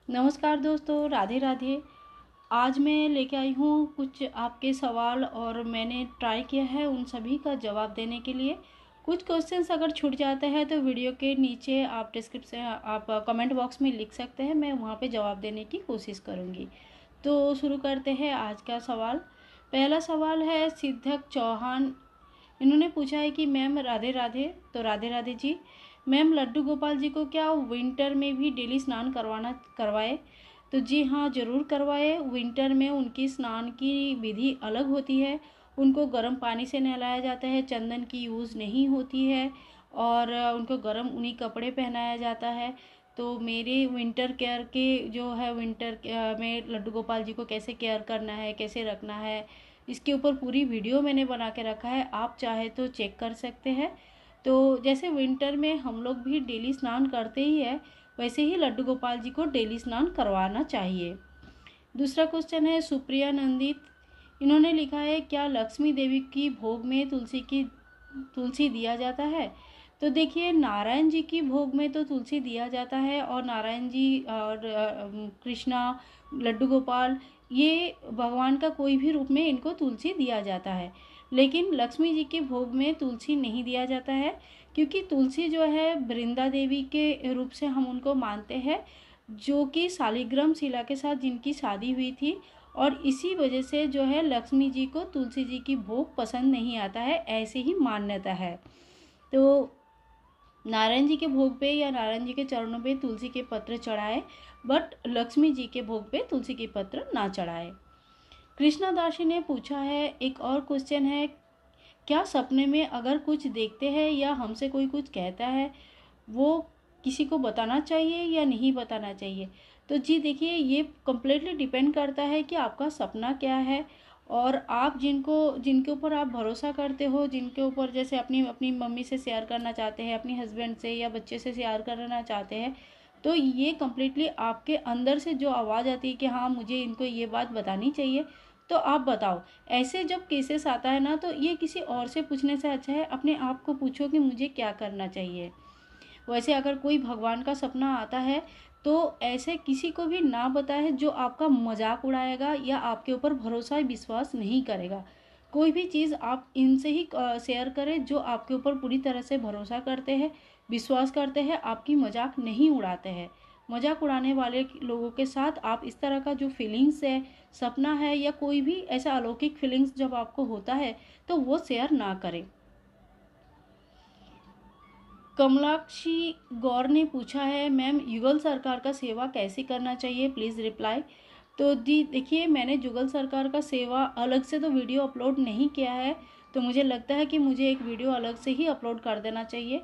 नमस्कार दोस्तों, राधे राधे। आज मैं लेके आई हूँ कुछ आपके सवाल और मैंने ट्राई किया है उन सभी का जवाब देने के लिए। कुछ क्वेश्चंस अगर छूट जाते हैं तो वीडियो के नीचे आप डिस्क्रिप्शन आप कमेंट बॉक्स में लिख सकते हैं, मैं वहाँ पे जवाब देने की कोशिश करूँगी। तो शुरू करते हैं आज का सवाल। पहला सवाल है सिद्धक चौहान। इन्होंने पूछा है कि मैम राधे राधे। तो राधे राधे जी। मैम लड्डू गोपाल जी को क्या विंटर में भी डेली स्नान करवाए? तो जी हाँ, ज़रूर करवाए। विंटर में उनकी स्नान की विधि अलग होती है। उनको गर्म पानी से नहलाया जाता है, चंदन की यूज़ नहीं होती है और उनको गर्म ऊनी कपड़े पहनाया जाता है। तो मेरे विंटर केयर के जो है विंटर में लड्डू गोपाल जी को कैसे केयर करना है, कैसे रखना है, इसके ऊपर पूरी वीडियो मैंने बना के रखा है, आप चाहे तो चेक कर सकते हैं। तो जैसे विंटर में हम लोग भी डेली स्नान करते ही है, वैसे ही लड्डू गोपाल जी को डेली स्नान करवाना चाहिए। दूसरा क्वेश्चन है सुप्रिया नंदित। इन्होंने लिखा है क्या लक्ष्मी देवी की भोग में तुलसी दिया जाता है? तो देखिए, नारायण जी की भोग में तो तुलसी दिया जाता है और नारायण जी और कृष्णा, लड्डू गोपाल, ये भगवान का कोई भी रूप में इनको तुलसी दिया जाता है। लेकिन लक्ष्मी जी के भोग में तुलसी नहीं दिया जाता है, क्योंकि तुलसी जो है वृंदा देवी के रूप से हम उनको मानते हैं, जो कि शालिग्राम शिला के साथ जिनकी शादी हुई थी, और इसी वजह से जो है लक्ष्मी जी को तुलसी जी की भोग पसंद नहीं आता है, ऐसे ही मान्यता है। तो नारायण जी के भोग पे या नारायण जी के चरणों पे तुलसी के पत्र चढ़ाए, बट लक्ष्मी जी के भोग पे तुलसी के पत्र ना चढ़ाए। कृष्णा दासी ने पूछा है, एक और क्वेश्चन है, क्या सपने में अगर कुछ देखते हैं या हमसे कोई कुछ कहता है, वो किसी को बताना चाहिए या नहीं बताना चाहिए? तो जी देखिए, ये कम्प्लीटली डिपेंड करता है कि आपका सपना क्या है और आप जिनके ऊपर आप भरोसा करते हो, जिनके ऊपर जैसे अपनी अपनी मम्मी से शेयर करना चाहते हैं, अपनी हस्बैंड से या बच्चे से शेयर करना चाहते हैं, तो ये कम्प्लीटली आपके अंदर से जो आवाज़ आती है कि हाँ मुझे इनको ये बात बतानी चाहिए, तो आप बताओ। ऐसे जब केसेस आता है ना, तो ये किसी और से पूछने से अच्छा है अपने आप को पूछो कि मुझे क्या करना चाहिए। वैसे अगर कोई भगवान का सपना आता है, तो ऐसे किसी को भी ना बताए जो आपका मजाक उड़ाएगा या आपके ऊपर भरोसा विश्वास नहीं करेगा। कोई भी चीज़ आप इनसे ही शेयर करें जो आपके ऊपर पूरी तरह से भरोसा करते हैं, विश्वास करते हैं, आपकी मजाक नहीं उड़ाते हैं। मजाक उड़ाने वाले लोगों के साथ आप इस तरह का जो फीलिंग्स है, सपना है या कोई भी ऐसा अलौकिक फीलिंग्स जब आपको होता है, तो वो शेयर ना करें। कमलाक्षी गौर ने पूछा है, मैम युगल सरकार का सेवा कैसे करना चाहिए, प्लीज़ रिप्लाई। तो दी देखिए, मैंने जुगल सरकार का सेवा अलग से तो वीडियो अपलोड नहीं किया है, तो मुझे लगता है कि मुझे एक वीडियो अलग से ही अपलोड कर देना चाहिए।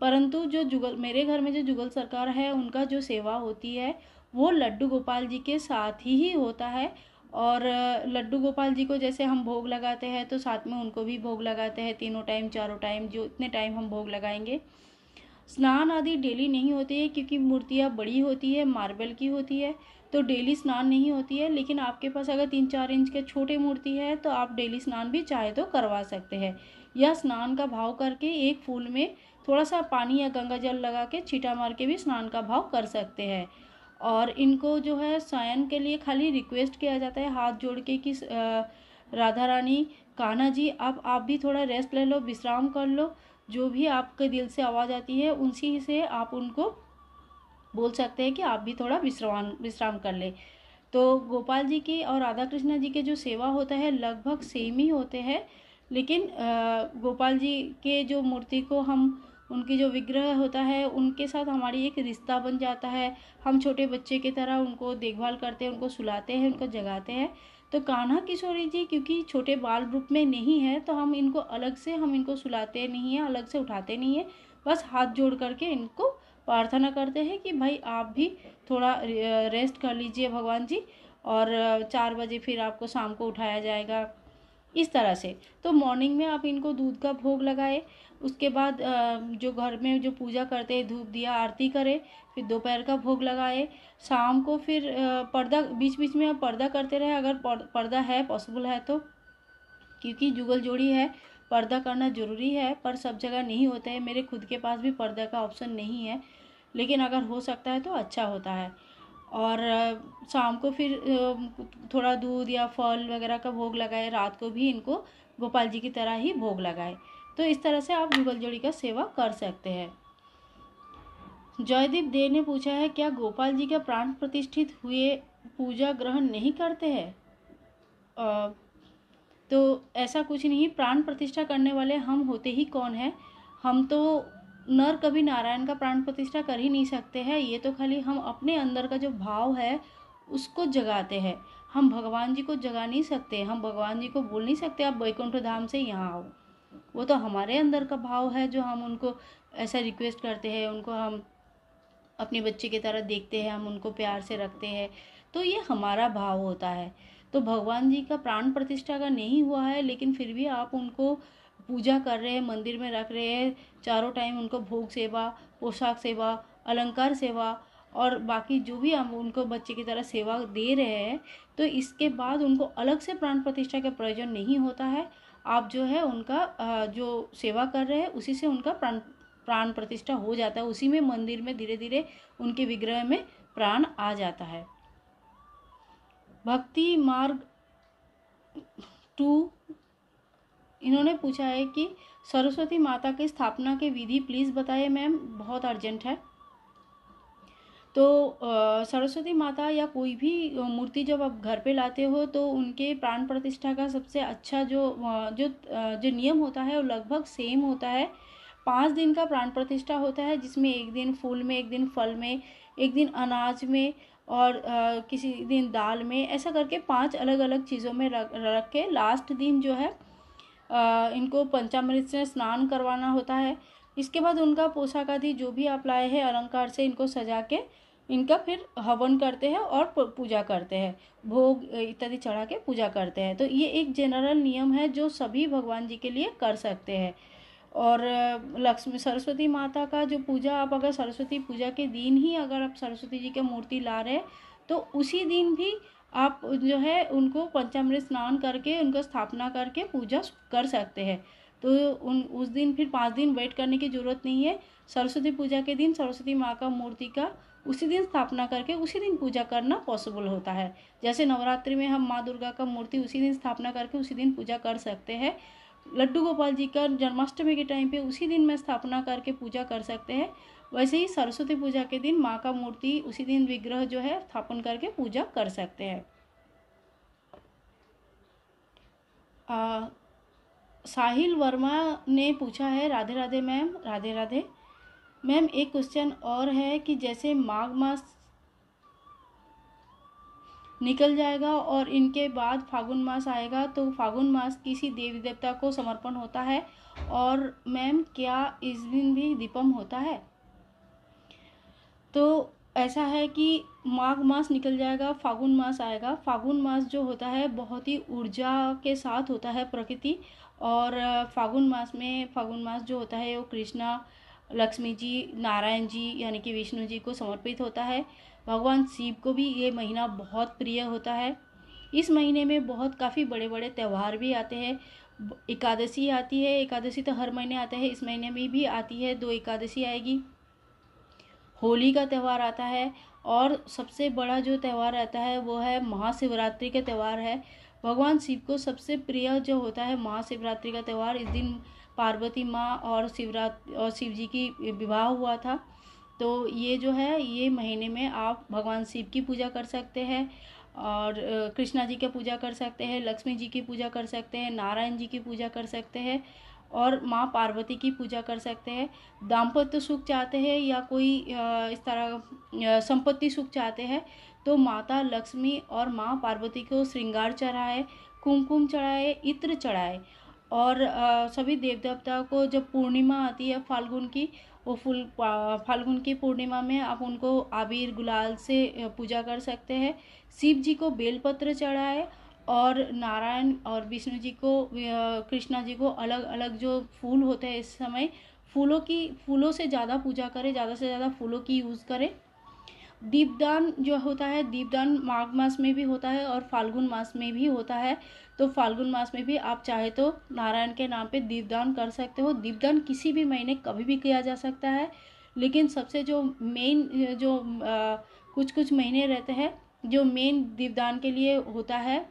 परंतु जो जुगल मेरे घर में जो जुगल सरकार है, उनका जो सेवा होती है वो लड्डू गोपाल जी के साथ ही होता है। और लड्डू गोपाल जी को जैसे हम भोग लगाते हैं, तो साथ में उनको भी भोग लगाते हैं, तीनों टाइम चारों टाइम, जो इतने टाइम हम भोग लगाएंगे। स्नान आदि डेली नहीं होती है, क्योंकि मूर्तियाँ बड़ी होती है, मार्बल की होती है, तो डेली स्नान नहीं होती है। लेकिन आपके पास अगर 3-4 इंच के छोटे मूर्ति है, तो आप डेली स्नान भी चाहे तो करवा सकते हैं, या स्नान का भाव करके एक फूल में थोड़ा सा पानी या गंगा जल लगा के छींटा मार के भी स्नान का भाव कर सकते हैं। और इनको जो है शयन के लिए खाली रिक्वेस्ट किया जाता है हाथ जोड़ के कि राधा रानी, कान्हा जी, आप भी थोड़ा रेस्ट ले लो, विश्राम कर लो। जो भी आपके दिल से आवाज़ आती है उसी से आप उनको बोल सकते हैं कि आप भी थोड़ा विश्राम विश्राम कर ले। तो गोपाल जी की और राधा कृष्णा जी के जो सेवा होता है लगभग सेम ही होते हैं। लेकिन गोपाल जी के जो मूर्ति को हम, उनकी जो विग्रह होता है उनके साथ हमारी एक रिश्ता बन जाता है। हम छोटे बच्चे की तरह उनको देखभाल करते हैं, उनको सुलाते हैं, उनको जगाते हैं। तो कान्हा किशोरी जी क्योंकि छोटे बाल रूप में नहीं है, तो हम इनको अलग से हम इनको सुलाते नहीं हैं, अलग से उठाते नहीं हैं, बस हाथ जोड़ करके इनको प्रार्थना करते हैं कि भाई आप भी थोड़ा रेस्ट कर लीजिए भगवान जी, और 4 बजे फिर आपको शाम को उठाया जाएगा, इस तरह से। तो मॉर्निंग में आप इनको दूध का भोग लगाए, उसके बाद जो घर में जो पूजा करते हैं धूप दिया आरती करें, फिर दोपहर का भोग लगाए, शाम को फिर पर्दा बीच बीच में आप पर्दा करते रहे अगर पर्दा है, पॉसिबल है तो, क्योंकि जुगल जोड़ी है, पर्दा करना ज़रूरी है, पर सब जगह नहीं होता है। मेरे खुद के पास भी पर्दा का ऑप्शन नहीं है, लेकिन अगर हो सकता है तो अच्छा होता है। और शाम को फिर थोड़ा दूध या फल वगैरह का भोग लगाए, रात को भी इनको गोपाल जी की तरह ही भोग लगाए। तो इस तरह से आप जुगल जोड़ी का सेवा कर सकते हैं। जयदीप दे ने पूछा है, क्या गोपाल जी का प्राण प्रतिष्ठित हुए पूजा ग्रहण नहीं करते हैं? तो ऐसा कुछ नहीं, प्राण प्रतिष्ठा करने वाले हम होते ही कौन है? हम तो नर कभी नारायण का प्राण प्रतिष्ठा कर ही नहीं सकते हैं। ये तो खाली हम अपने अंदर का जो भाव है उसको जगाते हैं। हम भगवान जी को जगा नहीं सकते, हम भगवान जी को बोल नहीं सकते आप वैकुंठ धाम से यहाँ आओ। वो तो हमारे अंदर का भाव है जो हम उनको ऐसा रिक्वेस्ट करते हैं, उनको हम अपने बच्चे की तरह देखते हैं, हम उनको प्यार से रखते हैं। तो ये हमारा भाव होता है। तो भगवान जी का प्राण प्रतिष्ठा का नहीं हुआ है, लेकिन फिर भी आप उनको पूजा कर रहे हैं, मंदिर में रख रहे हैं, चारों टाइम उनको भोग सेवा, पोशाक सेवा, अलंकार सेवा और बाकी जो भी हम उनको बच्चे की तरह सेवा दे रहे हैं, तो इसके बाद उनको अलग से प्राण प्रतिष्ठा का प्रयोजन नहीं होता है। आप जो है उनका जो सेवा कर रहे हैं उसी से उनका प्राण प्रतिष्ठा हो जाता है। उसी में मंदिर में धीरे धीरे उनके विग्रह में प्राण आ जाता है। भक्ति मार्ग 2 इन्होंने पूछा है कि सरस्वती माता की स्थापना की विधि प्लीज़ बताइए मैम, बहुत अर्जेंट है। तो सरस्वती माता या कोई भी मूर्ति जब आप घर पे लाते हो तो उनके प्राण प्रतिष्ठा का सबसे अच्छा जो नियम होता है वो लगभग सेम होता है। 5 दिन का प्राण प्रतिष्ठा होता है, जिसमें एक दिन फूल में, एक दिन फल में, एक दिन अनाज में और किसी दिन दाल में, ऐसा करके 5 अलग अलग चीज़ों में रख के लास्ट दिन जो है इनको पंचामृत से स्नान करवाना होता है। इसके बाद उनका पोशाक आदि जो भी आप लाए हैं अलंकार से इनको सजा के इनका फिर हवन करते हैं और पूजा करते हैं, भोग इत्यादि चढ़ा के पूजा करते हैं। तो ये एक जनरल नियम है जो सभी भगवान जी के लिए कर सकते हैं। और लक्ष्मी सरस्वती माता का जो पूजा, आप अगर सरस्वती पूजा के दिन ही अगर आप सरस्वती जी की मूर्ति ला रहे हैं तो उसी दिन भी आप जो है उनको पंचामृत स्नान करके उनको स्थापना करके पूजा कर सकते हैं। तो उस दिन फिर 5 दिन वेट करने की ज़रूरत नहीं है। सरस्वती पूजा के दिन सरस्वती माँ का मूर्ति का उसी दिन स्थापना करके उसी दिन पूजा करना पॉसिबल होता है। जैसे नवरात्रि में हम माँ दुर्गा का मूर्ति उसी दिन स्थापना करके उसी दिन पूजा कर सकते हैं, लड्डू गोपाल जी का जन्माष्टमी के टाइम पे उसी दिन में स्थापना करके पूजा कर सकते हैं, वैसे ही सरस्वती पूजा के दिन माँ का मूर्ति उसी दिन विग्रह जो है स्थापन करके पूजा कर सकते हैं। साहिल वर्मा ने पूछा है, राधे राधे मैम। राधे राधे मैम, एक क्वेश्चन और है कि जैसे माघ मास निकल जाएगा और इनके बाद फागुन मास आएगा, तो फागुन मास किसी देवी देवता को समर्पण होता है, और मैम क्या इस दिन भी दीपम होता है? तो ऐसा है कि माघ मास निकल जाएगा, फागुन मास आएगा। फागुन मास जो होता है बहुत ही ऊर्जा के साथ होता है प्रकृति, और फागुन मास जो होता है वो कृष्णा, लक्ष्मी जी, नारायण जी यानी कि विष्णु जी को समर्पित होता है। भगवान शिव को भी ये महीना बहुत प्रिय होता है। इस महीने में बहुत काफ़ी बड़े बड़े त्यौहार भी आते हैं। एकादशी आती है, एकादशी तो हर महीने आते हैं, इस महीने में भी आती है, 2 एकादशी आएगी। होली का त्यौहार आता है, और सबसे बड़ा जो त्यौहार आता है वो है महाशिवरात्रि का त्यौहार है। भगवान शिव को सबसे प्रिय जो होता है महाशिवरात्रि का त्यौहार। इस दिन पार्वती माँ और शिव जी की विवाह हुआ था। तो ये जो है ये महीने में आप भगवान शिव की पूजा कर सकते हैं, और कृष्णा जी की पूजा कर सकते हैं, लक्ष्मी जी की पूजा कर सकते हैं, नारायण जी की पूजा कर सकते हैं, और माँ पार्वती की पूजा कर सकते हैं। दाम्पत्य सुख चाहते हैं या कोई इस तरह संपत्ति सुख चाहते हैं तो माता लक्ष्मी और माँ पार्वती को श्रृंगार चढ़ाए, कुमकुम चढ़ाए, इत्र चढ़ाए। और सभी देव देवताओं को जब पूर्णिमा आती है फाल्गुन की, वो फाल्गुन की पूर्णिमा में आप उनको आबीर गुलाल से पूजा कर सकते हैं। शिव जी को बेलपत्र चढ़ाए, और नारायण और विष्णु जी को, कृष्णा जी को अलग अलग जो फूल होते हैं इस समय फूलों से ज़्यादा पूजा करें, ज़्यादा से ज़्यादा फूलों की यूज़ करें। दीपदान जो होता है, दीपदान माघ मास में भी होता है और फाल्गुन मास में भी होता है। तो फाल्गुन मास में भी आप चाहे तो नारायण के नाम पे दीपदान कर सकते हो। दीपदान किसी भी महीने कभी भी किया जा सकता है, लेकिन सबसे जो मेन जो कुछ कुछ महीने रहते हैं जो मेन दीपदान के लिए होता है,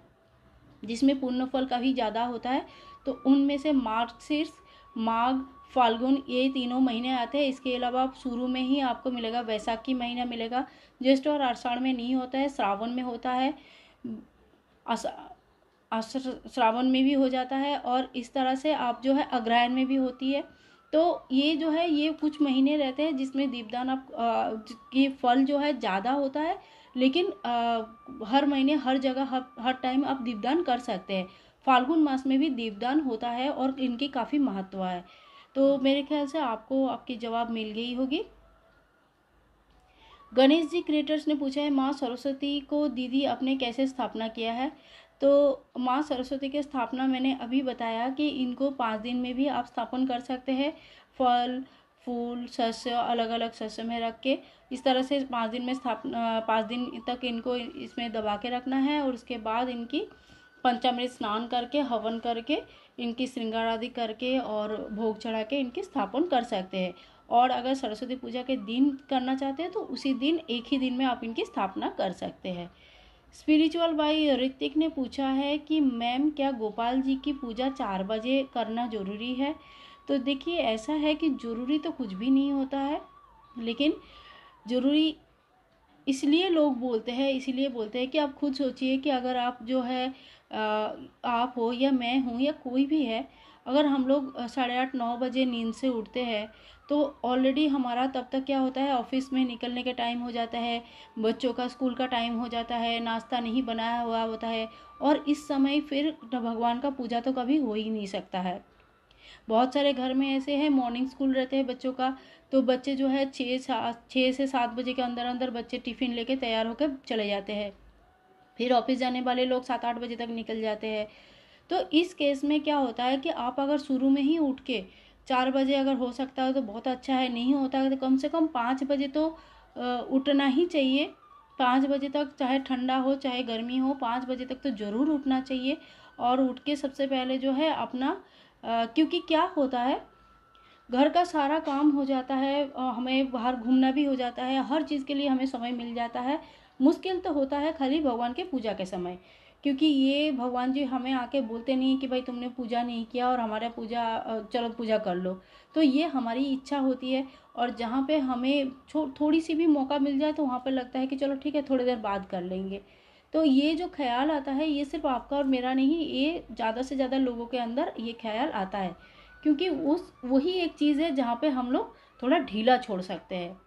जिसमें पुण्य फल काफ़ी ज़्यादा होता है। तो उनमें से मार्गशीर्ष, माघ, फाल्गुन, ये तीनों महीने आते हैं। इसके अलावा शुरू में ही आपको मिलेगा वैशाखी महीना मिलेगा, ज्येष्ठ और आषाढ़ में नहीं होता है, श्रावण में होता है, श्रावण में भी हो जाता है, और इस तरह से आप जो है अग्रहायण में भी होती है। तो ये जो है ये कुछ महीने रहते हैं जिसमें दीपदान आप की फल जो है ज़्यादा होता है, लेकिन हर महीने हर जगह हर टाइम आप दीपदान कर सकते हैं। फाल्गुन मास में भी दीपदान होता है और इनकी काफ़ी महत्व है। तो मेरे ख्याल से आपको आपकी जवाब मिल गई होगी। गणेश जी क्रिएटर्स ने पूछा है, माँ सरस्वती को दीदी आपने कैसे स्थापना किया है। तो माँ सरस्वती की स्थापना मैंने अभी बताया कि इनको 5 दिन में भी आप स्थापन कर सकते हैं। फल, फूल, शस्य अलग अलग शस्य में रख के इस तरह से 5 दिन में 5 दिन तक इनको इसमें दबा के रखना है, और उसके बाद इनकी पंचामृत स्नान करके, हवन करके, इनकी श्रृंगार आदि करके और भोग चढ़ा के इनकी स्थापन कर सकते हैं। और अगर सरस्वती पूजा के दिन करना चाहते हैं तो उसी दिन एक ही दिन में आप इनकी स्थापना कर सकते हैं। स्पिरिचुअल भाई ऋतिक ने पूछा है कि मैम क्या गोपाल जी की पूजा 4 बजे करना ज़रूरी है। तो देखिए ऐसा है कि ज़रूरी तो कुछ भी नहीं होता है, लेकिन ज़रूरी इसलिए लोग बोलते हैं, इसीलिए बोलते हैं कि आप खुद सोचिए कि अगर आप जो है आप हो या मैं हूँ या कोई भी है, अगर हम लोग 8:30-9 बजे नींद से उठते हैं तो ऑलरेडी हमारा तब तक क्या होता है, ऑफिस में निकलने का टाइम हो जाता है, बच्चों का स्कूल का टाइम हो जाता है, नाश्ता नहीं बनाया हुआ होता है, और इस समय फिर भगवान का पूजा तो कभी हो ही नहीं सकता है। बहुत सारे घर में ऐसे हैं मॉर्निंग स्कूल रहते हैं बच्चों का, तो बच्चे जो है 6 से 7 बजे के अंदर अंदर बच्चे टिफ़िन लेके तैयार होकर चले जाते हैं। फिर ऑफिस जाने वाले लोग 7-8 बजे तक निकल जाते हैं। तो इस केस में क्या होता है कि आप अगर शुरू में ही उठ के 4 बजे अगर हो सकता है तो बहुत अच्छा है, नहीं होता है तो कम से कम 5 बजे तो उठना ही चाहिए। 5 बजे तक, चाहे ठंडा हो चाहे गर्मी हो, 5 बजे तक तो ज़रूर उठना चाहिए। और उठ के सबसे पहले जो है अपना क्योंकि क्या होता है, घर का सारा काम हो जाता है, हमें बाहर घूमना भी हो जाता है, हर चीज़ के लिए हमें समय मिल जाता है। मुश्किल तो होता है खाली भगवान के पूजा के समय, क्योंकि ये भगवान जी हमें आके बोलते नहीं कि भाई तुमने पूजा नहीं किया और हमारा पूजा चलो पूजा कर लो। तो ये हमारी इच्छा होती है, और जहाँ पे हमें थोड़ी सी भी मौका मिल जाए तो वहाँ पर लगता है कि चलो ठीक है थोड़ी देर बाद कर लेंगे। तो ये जो ख्याल आता है ये सिर्फ आपका और मेरा नहीं, ये ज़्यादा से ज़्यादा लोगों के अंदर ये ख्याल आता है, क्योंकि वही एक चीज़ है जहाँ पे हम लोग थोड़ा ढीला छोड़ सकते हैं।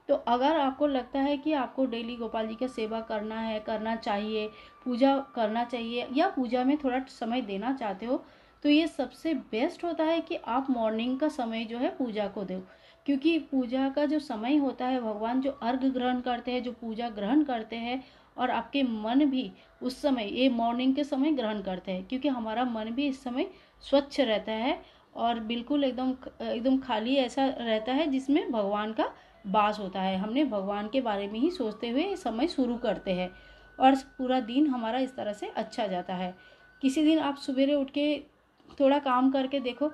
तो अगर आपको लगता है कि आपको डेली गोपाल जी का सेवा करना है, करना चाहिए, पूजा करना चाहिए, या पूजा में थोड़ा समय देना चाहते हो, तो ये सबसे बेस्ट होता है कि आप मॉर्निंग का समय जो है पूजा को दो। क्योंकि पूजा का जो समय होता है, भगवान जो अर्घ ग्रहण करते हैं, जो पूजा ग्रहण करते हैं, और आपके मन भी उस समय ये मॉर्निंग के समय ग्रहण करते हैं, क्योंकि हमारा मन भी इस समय स्वच्छ रहता है और बिल्कुल एकदम एकदम खाली ऐसा रहता है जिसमें भगवान का वास होता है। हमने भगवान के बारे में ही सोचते हुए समय शुरू करते हैं, और पूरा दिन हमारा इस तरह से अच्छा जाता है। किसी दिन आप सवेरे उठ के थोड़ा काम करके देखो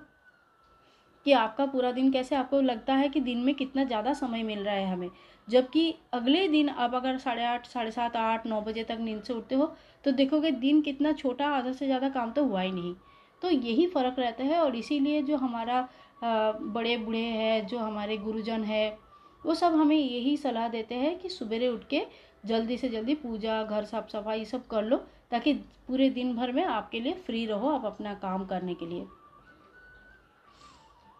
कि आपका पूरा दिन कैसे, आपको लगता है कि दिन में कितना ज़्यादा समय मिल रहा है हमें, जबकि अगले दिन आप अगर 8:30, 7:30, 8, 9 बजे तक नींद से उठते हो तो देखोगे दिन कितना छोटा, आधा से ज़्यादा काम तो हुआ ही नहीं। तो यही फ़र्क रहता है, और इसीलिए जो हमारा बड़े बूढ़े हैं, जो हमारे गुरुजन है, वो सब हमें यही सलाह देते हैं कि सवेरे उठ के जल्दी से जल्दी पूजा, घर साफ सफाई सब कर लो, ताकि पूरे दिन भर में आपके लिए फ्री रहो आप अपना काम करने के लिए।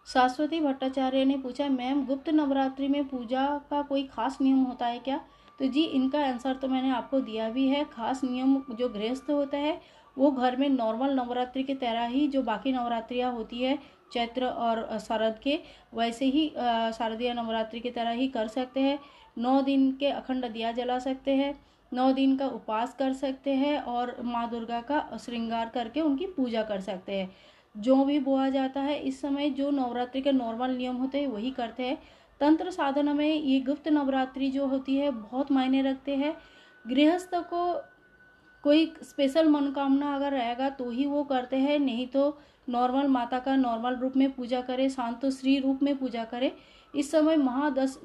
शाश्वती भट्टाचार्य ने पूछा, मैम गुप्त नवरात्रि में पूजा का कोई खास नियम होता है क्या। तो जी इनका आंसर तो मैंने आपको दिया भी है। खास नियम जो गृहस्थ होता है वो घर में नॉर्मल नवरात्रि की तरह ही जो बाकी नवरात्रियाँ होती है चैत्र और शरद के, वैसे ही शारदीय नवरात्रि की तरह ही कर सकते हैं। 9 दिन के अखंड दिया जला सकते हैं, 9 दिन का उपवास कर सकते हैं, और माँ दुर्गा का श्रृंगार करके उनकी पूजा कर सकते हैं। जो भी बोआ जाता है इस समय, जो नवरात्रि के नॉर्मल नियम होते हैं वही करते हैं। तंत्र साधना में ये गुप्त नवरात्रि जो होती है बहुत मायने रखते हैं। गृहस्थ को कोई स्पेशल मनोकामना अगर रहेगा तो ही वो करते हैं, नहीं तो नॉर्मल माता का नॉर्मल रूप में पूजा करे, शांत श्री रूप में पूजा करे। इस समय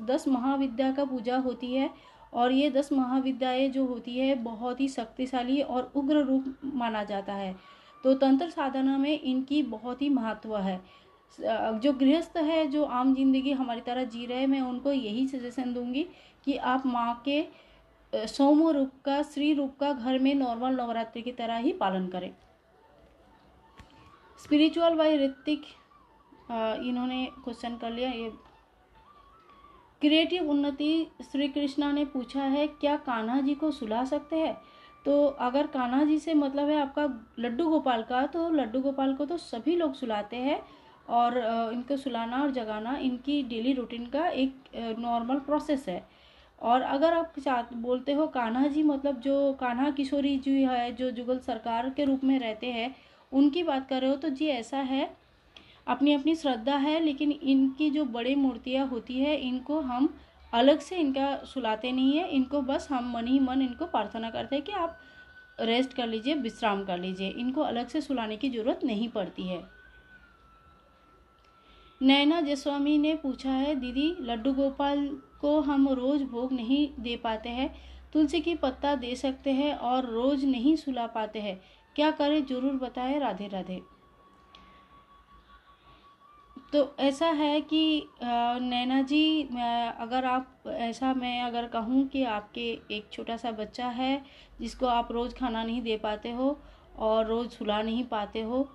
10 महाविद्या का पूजा होती है, और ये 10 महाविद्याएं जो होती है बहुत ही शक्तिशाली और उग्र रूप माना जाता है। तो तंत्र साधना में इनकी बहुत ही महत्व है। जो गृहस्थ है, जो आम जिंदगी हमारी तरह जी रहे हैं, मैं उनको यही सजेशन दूंगी कि आप माँ के सौम्य रूप का, श्री रूप का घर में नॉर्मल नवरात्रि की तरह ही पालन करें। स्पिरिचुअल बाय ऋतिक इन्होंने क्वेश्चन कर लिया। ये क्रिएटिव उन्नति श्री कृष्णा ने पूछा है, क्या कान्हा जी को सुला सकते हैं? तो अगर कान्हा जी से मतलब है आपका लड्डू गोपाल का, तो लड्डू गोपाल को तो सभी लोग सुलाते हैं और इनको सुलाना और जगाना इनकी डेली रूटीन का एक नॉर्मल प्रोसेस है। और अगर आप बोलते हो कान्हा जी मतलब जो कान्हा किशोरी जी है, जो जुगल सरकार के रूप में रहते हैं, उनकी बात कर रहे हो, तो जी ऐसा है, अपनी अपनी श्रद्धा है, लेकिन इनकी जो बड़ी मूर्तियाँ होती है इनको हम अलग से इनका सुलाते नहीं है। इनको बस हम मन ही मन इनको प्रार्थना करते हैं कि आप रेस्ट कर लीजिए, विश्राम कर लीजिए। इनको अलग से सुलाने की जरूरत नहीं पड़ती है। नैना जयस्वामी ने पूछा है, दीदी लड्डू गोपाल को हम रोज भोग नहीं दे पाते हैं, तुलसी की पत्ता दे सकते हैं और रोज नहीं सुला पाते हैं, क्या करें जरूर बताएं, राधे राधे। तो ऐसा है कि नैना जी, अगर आप ऐसा, मैं अगर कहूँ कि आपके एक छोटा सा बच्चा है जिसको आप रोज़ खाना नहीं दे पाते हो और रोज़ सुला नहीं पाते हो,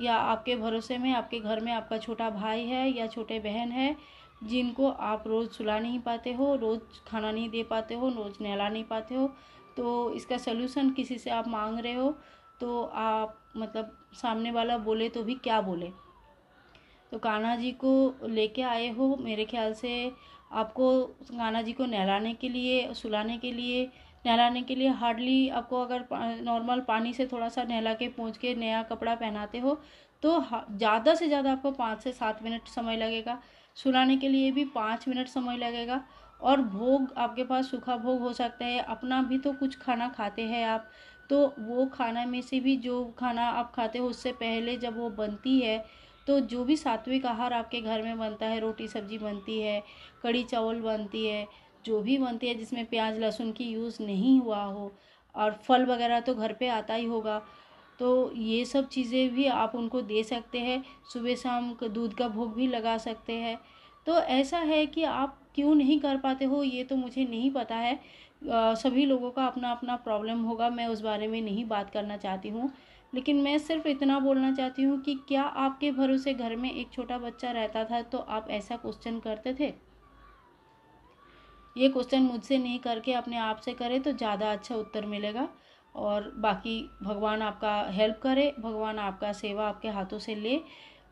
या आपके भरोसे में आपके घर में आपका छोटा भाई है या छोटे बहन है जिनको आप रोज़ सुला नहीं पाते हो, रोज़ खाना नहीं दे पाते हो, रोज़ नहला नहीं पाते हो, तो इसका सलूशन किसी से आप मांग रहे हो, तो आप मतलब सामने वाला बोले तो भी क्या बोले। तो कान्हा जी को लेके आए हो, मेरे ख्याल से आपको कान्हा जी को नहलाने के लिए, सुलाने के लिए, नहलाने के लिए हार्डली आपको अगर नॉर्मल पानी से थोड़ा सा नहला के पोंछ के नया कपड़ा पहनाते हो तो ज़्यादा से ज़्यादा आपको 5 से 7 मिनट समय लगेगा। सुलाने के लिए भी 5 मिनट समय लगेगा। और भोग आपके पास सूखा भोग हो सकता है, अपना भी तो कुछ खाना खाते हैं आप, तो वो खाना में से भी जो खाना आप खाते हो उससे पहले जब वो बनती है, तो जो भी सात्विक आहार आपके घर में बनता है, रोटी सब्जी बनती है, कड़ी चावल बनती है, जो भी बनती है जिसमें प्याज लहसुन की यूज़ नहीं हुआ हो, और फल वगैरह तो घर पे आता ही होगा, तो ये सब चीज़ें भी आप उनको दे सकते हैं। सुबह शाम दूध का भोग भी लगा सकते हैं। तो ऐसा है कि आप क्यों नहीं कर पाते हो ये तो मुझे नहीं पता है। सभी लोगों का अपना अपना प्रॉब्लम होगा, मैं उस बारे में नहीं बात करना चाहती हूँ। लेकिन मैं सिर्फ इतना बोलना चाहती हूँ कि क्या आपके भरोसे घर में एक छोटा बच्चा रहता था तो आप ऐसा क्वेश्चन करते थे? ये क्वेश्चन मुझसे नहीं करके अपने आप से करें तो ज़्यादा अच्छा उत्तर मिलेगा। और बाकी भगवान आपका हेल्प करे, भगवान आपका सेवा आपके हाथों से ले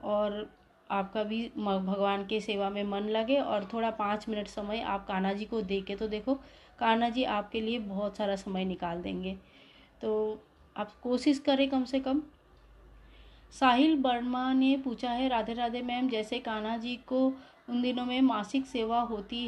और आपका भी भगवान के सेवा में मन लगे। और थोड़ा 5 मिनट समय आप कान्हा जी को दे के तो देखो, कान्हा जी आपके लिए बहुत सारा समय निकाल देंगे। तो आप कोशिश करें कम से कम। साहिल वर्मा ने पूछा है, राधे राधे मैम, जैसे कान्हा जी को उन दिनों में मानसिक सेवा होती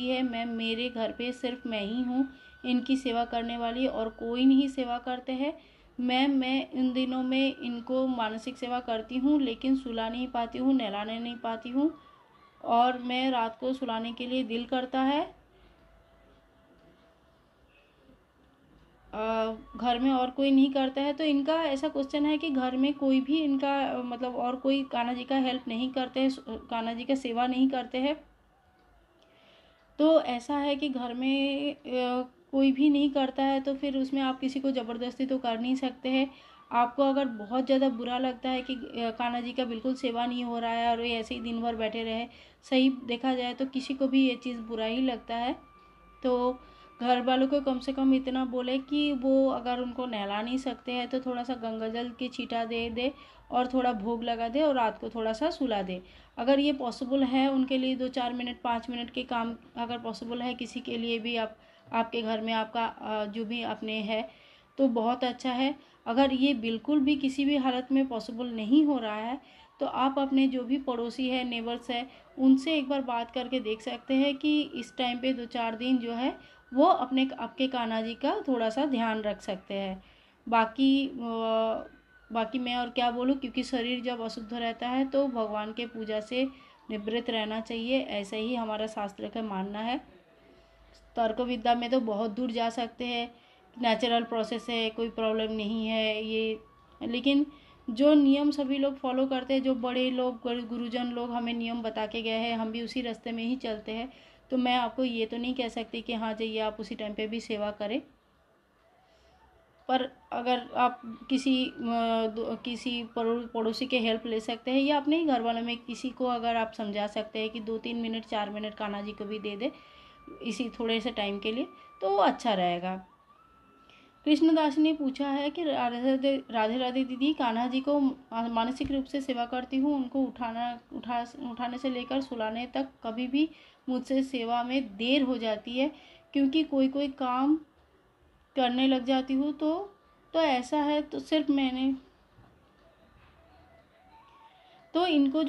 है मैम, मेरे घर पे सिर्फ मैं ही हूँ इनकी सेवा करने वाली और कोई नहीं सेवा करते हैं मैम। मैं इन दिनों में इनको मानसिक सेवा करती हूँ लेकिन सुला नहीं पाती हूँ, नहलाने नहीं पाती हूँ, और मैं रात को सुलाने के लिए दिल करता है। घर में और कोई नहीं करता है, तो इनका ऐसा क्वेश्चन है कि घर में कोई भी इनका मतलब और कोई कान्हा जी का हेल्प नहीं करते हैं, कान्हा जी का सेवा नहीं करते हैं। तो ऐसा है कि घर में कोई भी नहीं करता है तो फिर उसमें आप किसी को ज़बरदस्ती तो कर नहीं सकते हैं। आपको अगर बहुत ज़्यादा बुरा लगता है कि कान्हा जी का बिल्कुल सेवा नहीं हो रहा है और ये ऐसे ही दिन भर बैठे रहे, सही देखा जाए तो किसी को भी ये चीज़ बुरा ही लगता है। तो घर वालों को कम से कम इतना बोले कि वो अगर उनको नहला नहीं सकते हैं तो थोड़ा सा गंगा जल की छींटा दे दे और थोड़ा भोग लगा दे और रात को थोड़ा सा सुला दे। अगर ये पॉसिबल है उनके लिए 2-4 मिनट 5 मिनट के काम अगर पॉसिबल है किसी के लिए भी, आप आपके घर में आपका जो भी अपने है तो बहुत अच्छा है। अगर ये बिल्कुल भी किसी भी हालत में पॉसिबल नहीं हो रहा है तो आप अपने जो भी पड़ोसी है, नेबर्स है, उनसे एक बार बात करके देख सकते हैं कि इस टाइम पे 2-4 दिन जो है वो अपने आपके कान्हा जी का थोड़ा सा ध्यान रख सकते हैं। बाकी बाकी मैं और क्या बोलूँ, क्योंकि शरीर जब अशुद्ध रहता है तो भगवान के पूजा से निवृत्त रहना चाहिए, ऐसा ही हमारा शास्त्र का मानना है। तर्क विद्या में तो बहुत दूर जा सकते हैं, नेचुरल प्रोसेस है, कोई प्रॉब्लम नहीं है ये। लेकिन जो नियम सभी लोग फॉलो करते हैं, जो बड़े लोग गुरुजन लोग हमें नियम बता के गए हैं, हम भी उसी रास्ते में ही चलते हैं। तो मैं आपको ये तो नहीं कह सकती कि हाँ जाइए आप उसी टाइम पे भी सेवा करें। पर अगर आप किसी पड़ोसी के हेल्प ले सकते हैं, या अपने ही घर वालों में किसी को अगर आप समझा सकते हैं कि 2-3 मिनट 4 मिनट कान्हा जी को भी दे दे इसी थोड़े से टाइम के लिए, तो वो अच्छा रहेगा। कृष्णदास ने पूछा है कि राधे राधे दीदी, कान्हा जी को मानसिक रूप से सेवा करती हूँ, उनको उठाने से लेकर सुलाने तक कभी भी मुझसे सेवा में देर हो जाती है, क्योंकि कोई काम करने लग जाती हूँ। तो ऐसा है, तो सिर्फ मैंने तो इनको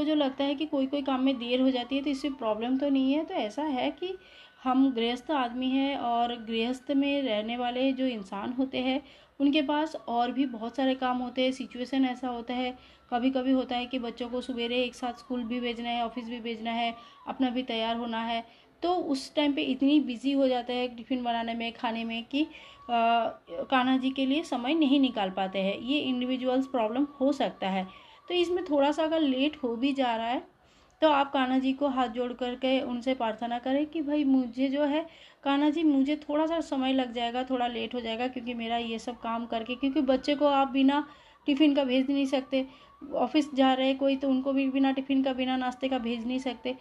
जो लगता है कि कोई काम में देर हो जाती है तो इससे प्रॉब्लम तो नहीं है। तो ऐसा है कि हम गृहस्थ आदमी हैं, और गृहस्थ में रहने वाले जो इंसान होते हैं उनके पास और भी बहुत सारे काम होते हैं। सिचुएशन ऐसा होता है, कभी कभी होता है कि बच्चों को सवेरे एक साथ स्कूल भी भेजना है, ऑफिस भी भेजना है, अपना भी तैयार होना है। तो उस टाइम पे इतनी बिजी हो जाता है टिफ़िन बनाने में, खाने में, कि कान्हा जी के लिए समय नहीं निकाल पाते हैं। ये इंडिविजुअल्स प्रॉब्लम हो सकता है। तो इसमें थोड़ा सा अगर लेट हो भी जा रहा है तो आप कान्हा जी को हाथ जोड़ करके उनसे प्रार्थना करें कि भाई मुझे जो है कान्हा जी, मुझे थोड़ा सा समय लग जाएगा, थोड़ा लेट हो जाएगा, क्योंकि मेरा ये सब काम करके, क्योंकि बच्चे को आप बिना टिफ़िन का भेज नहीं सकते। ऑफिस जा रहे कोई तो उनको भी बिना टिफ़िन का, बिना नाश्ते का भेज नहीं सकते।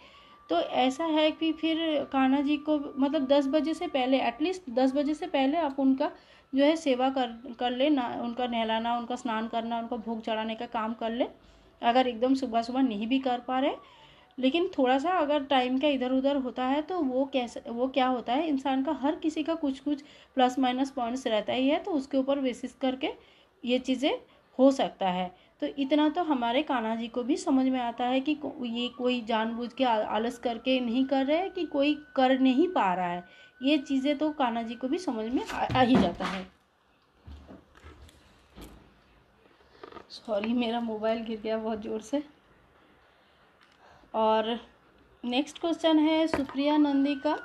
तो ऐसा है कि फिर कान्हा जी को मतलब 10 बजे से पहले, एटलीस्ट 10 बजे से पहले आप उनका जो है सेवा कर ले ना, उनका नहलाना, उनका स्नान करना, उनको भोग चढ़ाने का काम कर ले। अगर एकदम सुबह सुबह नहीं भी कर पा रहे, लेकिन थोड़ा सा अगर टाइम का इधर उधर होता है तो वो क्या होता है, इंसान का हर किसी का कुछ कुछ प्लस माइनस पॉइंट्स रहता ही है, तो उसके ऊपर बेसिस करके ये चीज़ें हो सकता है। तो इतना तो हमारे कान्हा जी को भी समझ में आता है कि ये कोई जानबूझ के आलस करके नहीं कर रहे हैं, कि कोई कर नहीं पा रहा है। ये चीज़ें तो कान्हा जी को भी समझ में आ ही जाता है। सॉरी, मेरा मोबाइल गिर गया बहुत ज़ोर से। और नेक्स्ट क्वेश्चन है सुप्रिया नंदी का,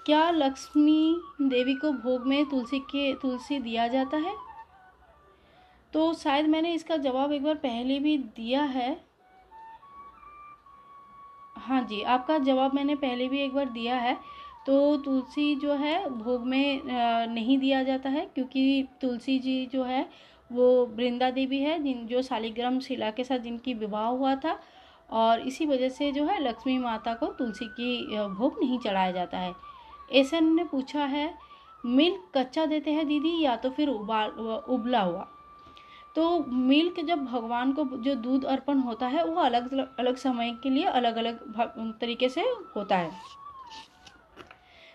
क्या लक्ष्मी देवी को भोग में तुलसी दिया जाता है? तो शायद मैंने इसका जवाब एक बार पहले भी दिया है। हाँ जी, आपका जवाब मैंने पहले भी एक बार दिया है। तो तुलसी जो है भोग में नहीं दिया जाता है, क्योंकि तुलसी जी जो है वो वृंदा देवी है, जो शालिग्राम शिला के साथ जिनकी विवाह हुआ था, और इसी वजह से जो है लक्ष्मी माता को तुलसी की भोग नहीं चढ़ाया जाता है। एसन ने पूछा है, मिल्क कच्चा देते हैं दीदी या तो फिर उबला हुआ? तो मिल्क जब भगवान को जो दूध अर्पण होता है वो अलग अलग समय के लिए अलग अलग तरीके से होता है।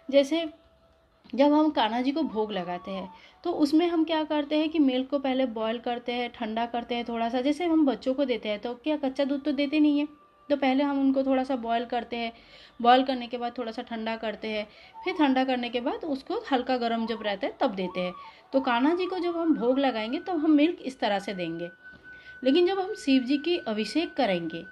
जैसे जब हम कान्हा जी को भोग लगाते हैं तो उसमें हम क्या करते हैं कि मिल्क को पहले बॉईल करते हैं, ठंडा करते हैं थोड़ा सा। जैसे हम बच्चों को देते हैं तो क्या कच्चा दूध तो देते नहीं है, तो पहले हम उनको थोड़ा सा बॉईल करते हैं, बॉईल करने के बाद थोड़ा सा ठंडा करते हैं, फिर ठंडा करने के बाद उसको हल्का गर्म जब रहता है तब देते हैं। तो कान्हा जी को जब हम भोग लगाएंगे तब हम मिल्क इस तरह से देंगे। लेकिन जब हम शिव जी की अभिषेक करेंगे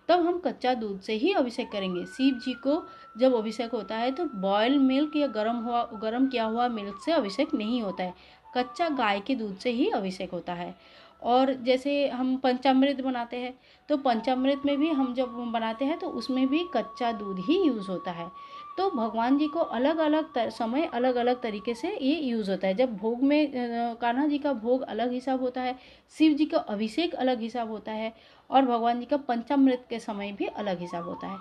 तब हम कच्चा दूध से ही अभिषेक करेंगे। शिव जी को जब अभिषेक होता है तो बॉयल मिल्क या गर्म किया हुआ मिल्क से अभिषेक नहीं होता है, कच्चा गाय के दूध से ही अभिषेक होता है। और जैसे हम पंचामृत बनाते हैं तो पंचामृत में भी हम जब बनाते हैं तो उसमें भी कच्चा दूध ही यूज़ होता है। तो भगवान जी को अलग अलग समय अलग अलग तरीके से ये यूज़ होता है। जब भोग में कान्हा जी का भोग अलग हिसाब होता है, शिव जी का अभिषेक अलग हिसाब होता है, और भगवान जी का पंचामृत के समय भी अलग हिसाब होता है।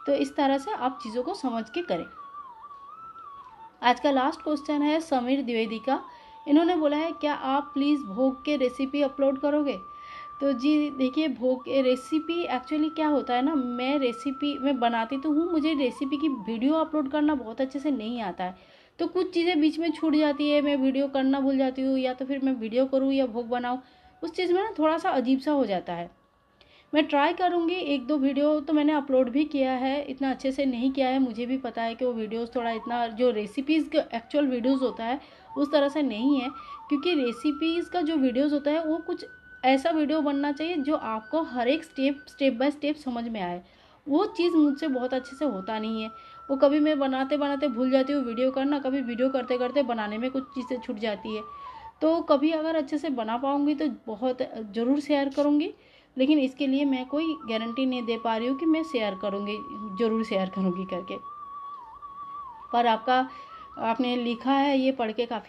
तो इस तरह से आप चीज़ों को समझ के करें। आज का लास्ट क्वेश्चन है समीर द्विवेदी का। इन्होंने बोला है, क्या आप प्लीज़ भोग के रेसिपी अपलोड करोगे? तो जी देखिए, भोग के रेसिपी एक्चुअली क्या होता है ना, मैं बनाती तो हूँ, मुझे रेसिपी की वीडियो अपलोड करना बहुत अच्छे से नहीं आता है। तो कुछ चीज़ें बीच में छूट जाती है, मैं वीडियो करना भूल जाती हूँ, या तो फिर मैं वीडियो करूँ या भोग बनाऊँ, उस चीज़ में ना थोड़ा सा अजीब सा हो जाता है। मैं ट्राई करूँगी, 1-2 वीडियो तो मैंने अपलोड भी किया है, इतना अच्छे से नहीं किया है, मुझे भी पता है कि वो वीडियोस थोड़ा इतना जो रेसिपीज़ का एक्चुअल वीडियोस होता है उस तरह से नहीं है। क्योंकि रेसिपीज़ का जो वीडियोस होता है वो कुछ ऐसा वीडियो बनना चाहिए जो आपको हर एक स्टेप बाय स्टेप समझ में आए। वो चीज़ मुझसे बहुत अच्छे से होता नहीं है। वो कभी मैं बनाते बनाते भूल जाती हूँ वीडियो करना, कभी वीडियो करते करते बनाने में कुछ चीज़ें छूट जाती है। तो कभी अगर अच्छे से बना पाऊँगी तो बहुत ज़रूर शेयर करूँगी, लेकिन इसके लिए मैं कोई गारंटी नहीं दे पा रही हूँ कि मैं शेयर करूँगी, ज़रूर शेयर करूँगी करके। पर आपने लिखा है ये पढ़ के काफ़ी